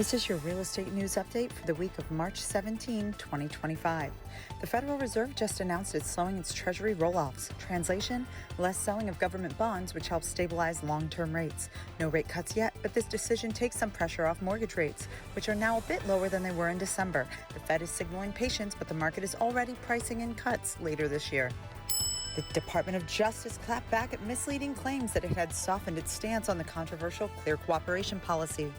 This is your real estate news update for the week of March 17, 2025. The Federal Reserve just announced it's slowing its Treasury rolloffs. Translation, less selling of government bonds, which helps stabilize long-term rates. No rate cuts yet, but this decision takes some pressure off mortgage rates, which are now a bit lower than they were in December. The Fed is signaling patience, but the market is already pricing in cuts later this year. The Department of Justice clapped back at misleading claims that it had softened its stance on the controversial Clear Cooperation policy.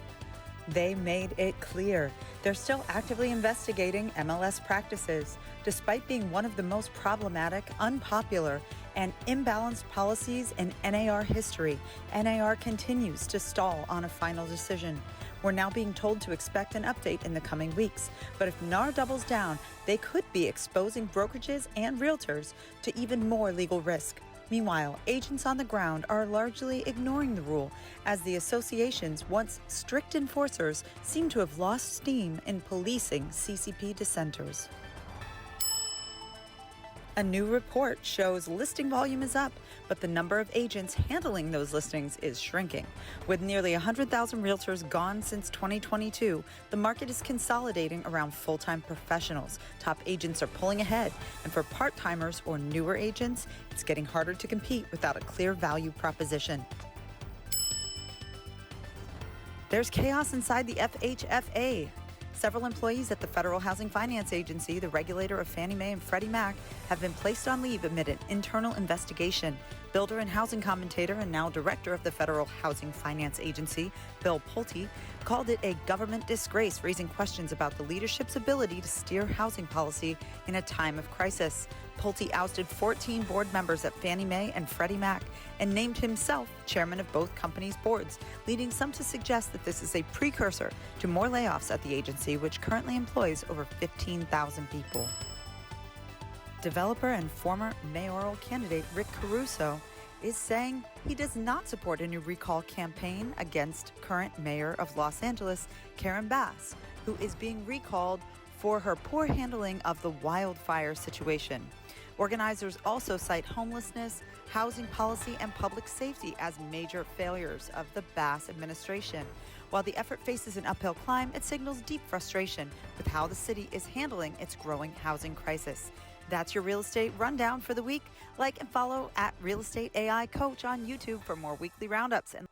They made it clear they're still actively investigating MLS practices. Despite being one of the most problematic, unpopular, and imbalanced policies in NAR history, NAR continues to stall on a final decision. We're now being told to expect an update in the coming weeks, but if NAR doubles down, they could be exposing brokerages and realtors to even more legal risk. Meanwhile, agents on the ground are largely ignoring the rule, as the association's once strict enforcers seem to have lost steam in policing CCP dissenters. A new report shows listing volume is up, but the number of agents handling those listings is shrinking. With nearly 100,000 realtors gone since 2022, the market is consolidating around full-time professionals. Top agents are pulling ahead, and for part-timers or newer agents, it's getting harder to compete without a clear value proposition. There's chaos inside the FHFA. Several employees at the Federal Housing Finance Agency, the regulator of Fannie Mae and Freddie Mac, have been placed on leave amid an internal investigation. Builder and housing commentator and now director of the Federal Housing Finance Agency, Bill Pulte, called it a government disgrace, raising questions about the leadership's ability to steer housing policy in a time of crisis. Pulte ousted 14 board members at Fannie Mae and Freddie Mac and named himself chairman of both companies' boards, leading some to suggest that this is a precursor to more layoffs at the agency, which currently employs over 15,000 people. Developer and former mayoral candidate Rick Caruso is saying he does not support a new recall campaign against current mayor of Los Angeles, Karen Bass, who is being recalled for her poor handling of the wildfire situation. Organizers also cite homelessness, housing policy, and public safety as major failures of the Bass administration. While the effort faces an uphill climb, it signals deep frustration with how the city is handling its growing housing crisis. That's your real estate rundown for the week. Like and follow at Real Estate AI Coach on YouTube for more weekly roundups. And